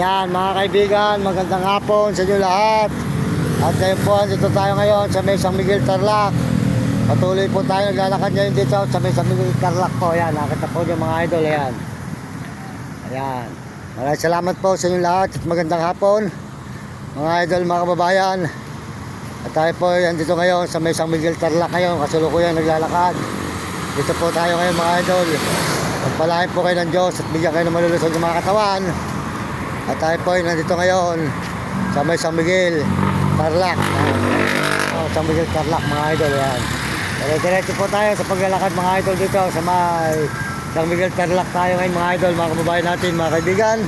Ayan mga kaibigan, magandang hapon sa inyo lahat. At ngayon po, dito tayo ngayon sa may San Miguel, Tarlac. Patuloy po tayo naglalakad ngayon dito sa may San Miguel, Tarlac po. Ayan, nakita po niyo mga idol. Ayan. Ayan. Maraming salamat po sa inyo lahat at magandang hapon mga idol, mga kababayan. At tayo po yan dito ngayon sa may San Miguel, Tarlac ngayon. Kasalukuyan naglalakad. Dito po tayo ngayon mga idol. Pagpalain po kayo ng Diyos at bigyan kayo ng malulusog ng mga katawan. At tayo po ay nandito ngayon sa may San Miguel, Tarlac. San Miguel, Tarlac mga idol. Yan. Diretso po tayo sa paglalakad mga idol dito sa may San Miguel, Tarlac tayo ngayon mga idol, mga kababayan natin, mga kaibigan.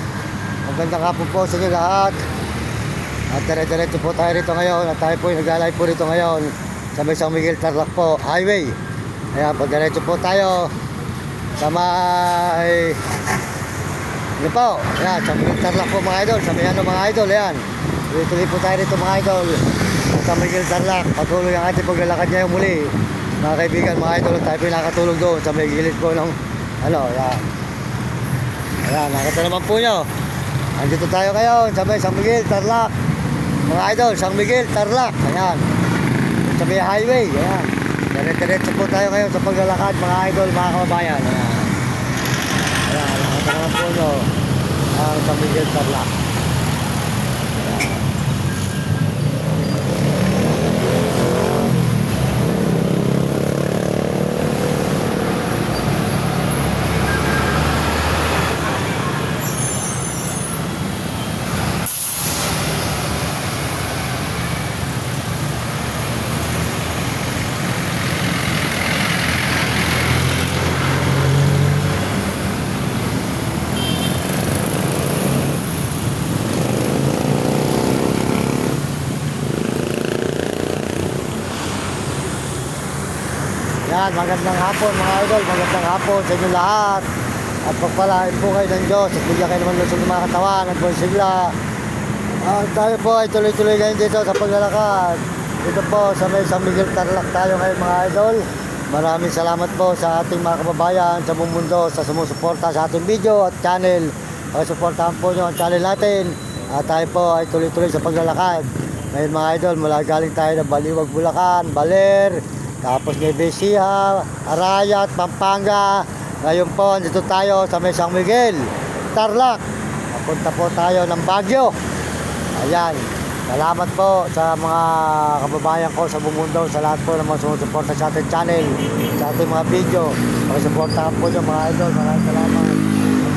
Magandang hapon po sa inyo lahat. At diretso po tayo rito ngayon. At tayo po ay naglalay po rito ngayon sa may San Miguel, Tarlac po, highway. Ayan, pag diretso po tayo sa may ano po, ayan, San Miguel, Tarlac po mga idol, sa may ano mga idol, ayan. Tuloy po tayo rito mga idol, San Miguel, Tarlac. Patuloy ang ating paglalakad ngayon muli mga kaibigan, mga idol. Tayo po nakatulog doon sa may gilid po ng ano, ayan. Ayan, nakita naman po nyo. Andito tayo ngayon sa may San Miguel, Tarlac mga idol, San Miguel, Tarlac. Ayan, sa may highway. Ayan, diretso po tayo ngayon sa paglalakad mga idol, mga kababayan. Ayan. Ayan, nakita naman po nyo ang San Miguel, Tarlac. Yan, magandang hapon mga idol, magandang hapon sa inyo lahat. At pagpalain po kayo ng Diyos at bigyan kayo naman lusog ng mga katawan at buong sigla. Tayo po ay tuloy-tuloy ngayon dito sa paglalakad. Dito po sa may San Miguel, Tarlac tayo ngayon mga idol. Maraming salamat po sa ating mga kababayan sa buong mundo sa sumusuporta sa ating video at channel. Pakisuportahan po nyo ang channel natin. At tayo po ay tuloy-tuloy sa paglalakad. Ngayon mga idol, mula galing tayo ng Baliwag, Bulacan, Baler, tapos Nueva Ecija, Arayat, Pampanga. Ngayon po, dito tayo sa may San Miguel, Tarlac. Papunta po tayo ng Baguio. Ayan. Salamat po sa mga kababayan ko sa buong mundo, sa lahat po ng mga sumusuporta sa ating channel, sa ating mga video. Pakisuportahan po nyo mga idol. Maraming salamat.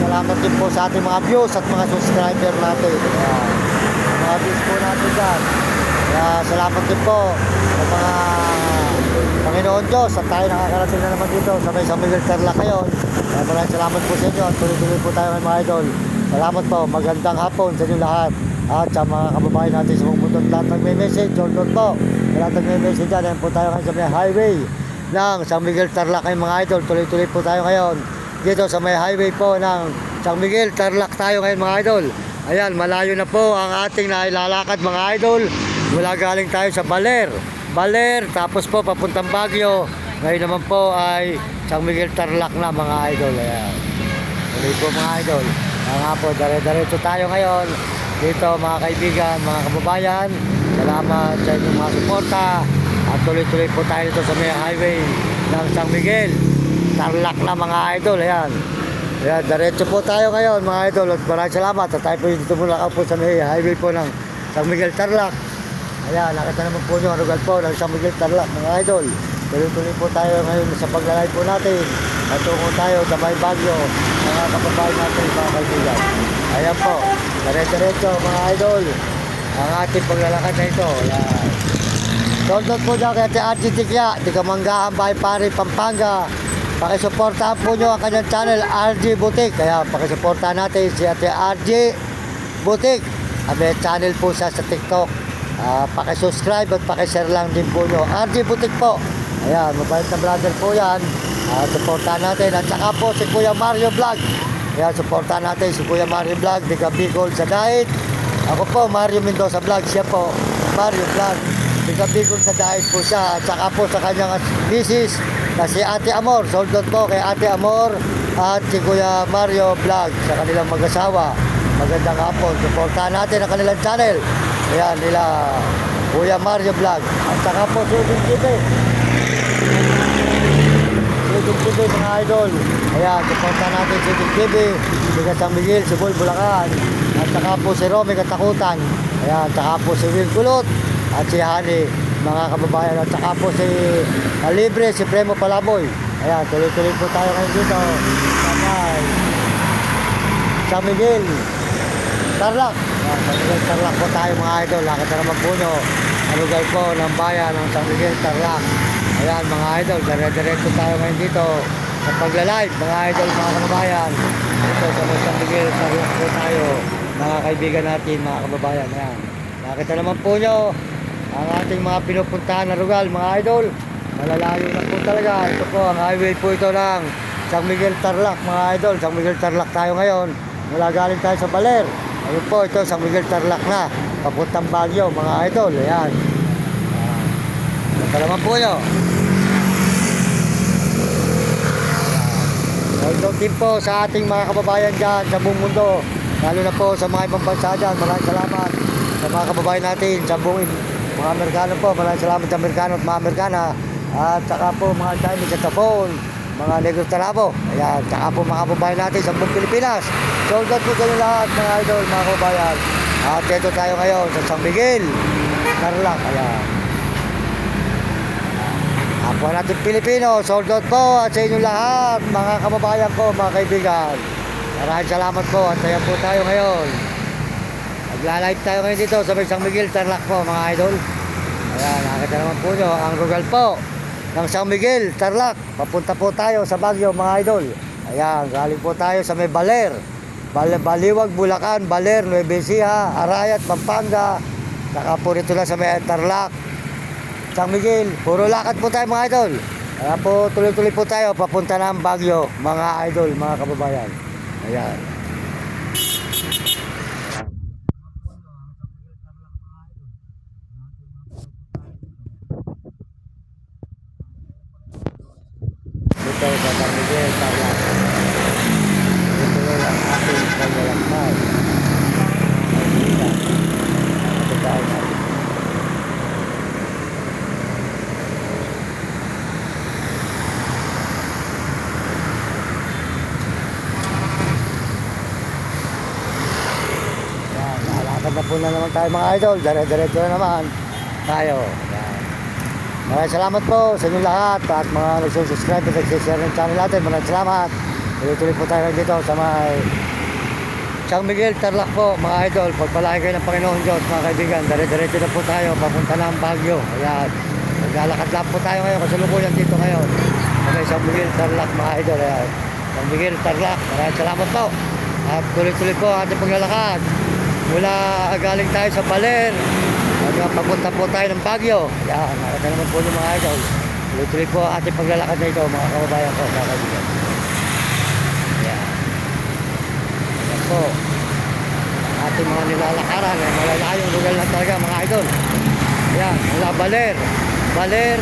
Salamat din po sa ating mga views at mga subscriber natin. Ayan. Mga views po natin dyan. Kaya salamat din po sa mga Panginoon Diyos at tayo nakakarating na naman dito sa may San Miguel, Tarlac ngayon. Kaya maraming salamat po sa inyo at tuloy-tuloy po tayo mga idol. Salamat po, magandang hapon sa inyo lahat at sa mga kababayan natin sa buong mundo. Lahat nagme-message, short po, lahat nagme-message dyan. Ayan po tayo ngayon sa may highway ng San Miguel, Tarlac ngayon mga idol. Tuloy-tuloy po tayo ngayon dito sa may highway po ng San Miguel, Tarlac tayo ngayon mga idol. Ayan, malayo na po ang ating nailalakad mga idol. Mula galing tayo sa Baler, tapos po papuntang Baguio. Ngayon naman po ay San Miguel, Tarlac na mga idol. Ayan. Tuloy po mga idol. Kaya nga po, diretso tayo ngayon dito mga kaibigan, mga kababayan. Salamat sa inyong mga suporta. At tuloy-tuloy po tayo dito sa may highway ng San Miguel, Tarlac na mga idol. Ayan. Ayan, diretso po tayo ngayon mga idol. At maraming salamat. At tayo po dito mula po sa may highway po ng San Miguel, Tarlac. Ayan, nakita naman po nyo ang lugar po ng San Miguel, Tarlac mga idol. Tuloy-tuloy po tayo ngayon sa paglalay po natin. Patungo tayo sa may Baguio, mga kababayan natin mga kaibigan. Ayan po, diretso mga idol ang ating paglalakad na ito. Ayan. Shoutout po dyan kay Ate Archie Tikya, Tikamanggaan, Bahay Pari, Pampanga. Pakisuportahan po nyo ang kanyang channel RG Boutique. Kaya pakisuportahan natin si Ate RG Boutique. At may channel po siya sa TikTok. Pakisubscribe at pakishare lang din po nyo. RG Boutique po. Ayan, mabait na vlogger po yan. Supportahan natin. At saka po si Kuya Mario Vlog. Ayan, supportahan natin si Kuya Mario Vlog. Diga Bicol sa Dait. Ako po, Mario Mendoza Vlog. Siya po, Mario Vlog. Diga Bicol sa Dait po siya. At saka po sa kanyang misis na si Ate Amor. Sold out po kay Ate Amor at si Kuya Mario Vlog sa kanilang mag-asawa. magandang hapon. Supportahan natin ang kanilang channel. Ayan, nila Kuya Mario Vlog. At saka po, Susun TV. Susun TV, mga idol. Ayan, supportahan natin Susun TV. Liga San Miguel, Sibol, Bulacan. At saka po si Romy Katakutan. Ayan, saka po si Will Kulot. At si Hani, mga kababayan. At saka po si Libre, si Premo Palaboy. Ayan, tuloy-tuloy po tayo ngayon dito. Samay. San Miguel. Tarlac. Ayan, San Miguel, Tarlac po tayo mga idol. Lakad na naman po nyo. Ang lugar po ng bayan ng San Miguel, Tarlac. Ayan mga idol, dire-diretso tayo ngayon dito sa pagla-live mga idol, mga kababayan. Dito sa San Miguel, Tarlac po tayo. Mga kaibigan natin, mga kababayan. Ayan. Nakita naman po nyo ang ating mga pinupuntahan na lugar, mga idol. Malalayo na po talaga. Ito po, ang highway po ito ng San Miguel, Tarlac, mga idol. San Miguel, Tarlac tayo ngayon. Mula galing tayo sa Baler. Ayun po, ito, San Miguel, Tarlac na. Papuntang Baguio, mga idol. Ayan. Ito naman po nyo. Welcome din po sa ating mga kababayan dyan sa buong mundo. Lalo na po sa mga ibang bansa dyan. Maraming salamat sa mga kababayan natin sa buong mga Amerikano po. Maraming salamat sa Amerikano at mga Amerikana. At saka po mga Chinese at Japon, mga Negros Talabo. Ayan, saka po mga kababayan natin sa buong Pilipinas. So that po kayo lahat mga idol, mga kababayan. At ito tayo ngayon sa San Miguel, Tarlac. Ayan. Ako natin Pilipino, sold out po at sa inyo lahat, mga kababayan ko, mga kaibigan. Maraming salamat po at ayan po tayo ngayon. Magla-live tayo ngayon dito sa San Miguel, Tarlac po mga idol. Ayan, nakita naman po nyo ang lugar po ng San Miguel, Tarlac. Papunta po tayo sa Baguio mga idol. Ayan, galing po tayo sa may Baler. Baliwag, Bulacan, Baler, Nueva Ecija, Arayat, Pampanga. Saka po rito na sa may Tarlac, San Miguel. Puro lakad po tayo mga idol. Kaya po tuloy-tuloy po tayo papunta ng Baguio mga idol, mga kababayan. Ayan. Dito sa San Miguel, Tarlac. Dito lang ating paglalakbay. Ito tayo natin. Na po na naman tayo mga idol, dire-diretso na naman tayo. Yan. Maraming salamat po sa inyo lahat at mga nagsusubscribe at nagsishare ng channel natin. Maraming salamat. Tuloy-tuloy po tayo dito sa may San Miguel, Tarlac po mga idol. Pagpalain kayo ng Panginoon Diyos mga kaibigan. Dire-diretso na po tayo papunta ng Baguio. Ayan. Maglalakad lang po tayo ngayon kasalukuyan dito ngayon sa may San Miguel, Tarlac mga idol. Ayan. San Miguel, Tarlac. Maraming salamat po. At tuloy-tuloy po ang ating paglalakad. Mula galing tayo sa Baler, papunta po tayo ng Baguio. Yan, nakita naman po yung mga idol. Tuloy-tuloy po ating paglalakad na ito, mga kababayan ko, mga kaibigan. Yan. Yan po. Ang ating mga nilalakaran, ay malalayong lugar lang talaga, mga idol. Yan, mula Baler. Baler.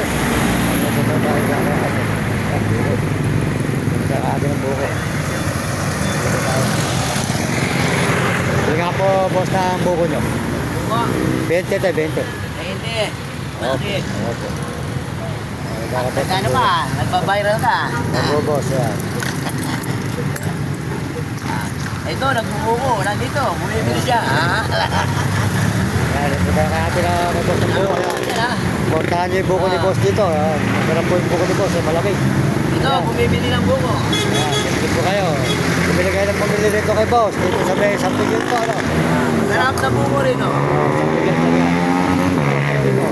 Sa ating ang buko. Dito tayo. Hindi nga po, boss, na ang buko nyo. Buko? 20 tayo, 20. 20. Bakit? Opo. Ano ka? Nagpa-viral ka? Opo, boss, yan. Ito, nagbubuko. Nandito. Bumibili siya. Yan, ito kaya natin na mag-boss ng buko. Portahan nyo yung buko ni boss dito. Magkarap po yung buko ni boss, malamig. Ito, bumibili ng buko. Yan, dito po kayo. Bumili kayo ng pamili rito kay boss. Dito sa may San Miguel po, ano? Sarap na buko rin, no? San Miguel po yan. Dito.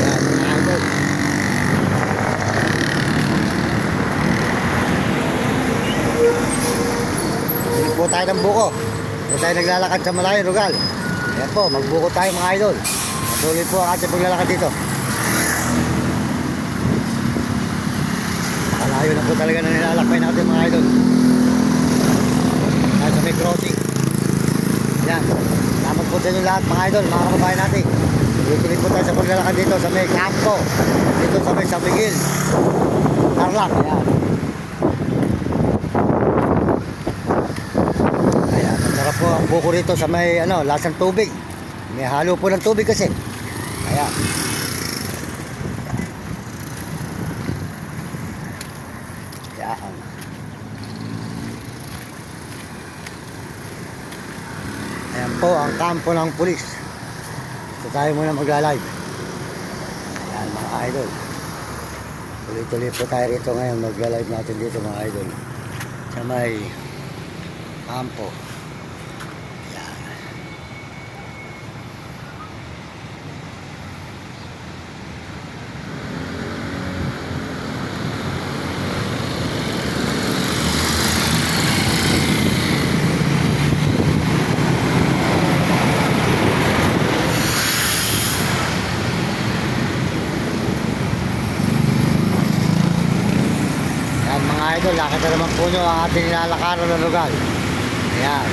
Yan, mga idol. Bili po tayo ng buko. Dito tayo naglalakad sa malayong lugar. Yan po, magbuko tayo mga idol. Patuloy po ang ating paglalakad dito. Malayo na po talaga na nilalakbay natin mga idol. Nasa may crossing. Yan. Salamat po sa inyo lahat mga idol, mga kababayan natin. Tuloy po tayo sa paglalakad dito sa may campo. Dito sa may San Miguel. Tarlac. Ayan. Ayan, masarap po ang buko rito sa may lasang tubig. May halo po ng tubig kasi. Ayan. Ayan. Ayan po ang kampo ng pulis. So tayo muna magla-live. Ayan mga idol. Tuloy-tuloy po tayo rito ngayon. Magla-live natin dito mga idol. Sa may kampo. Ayan. Ayan mga idol, nakita naman po nyo ang ating nilalakaran na lugar. Ayan.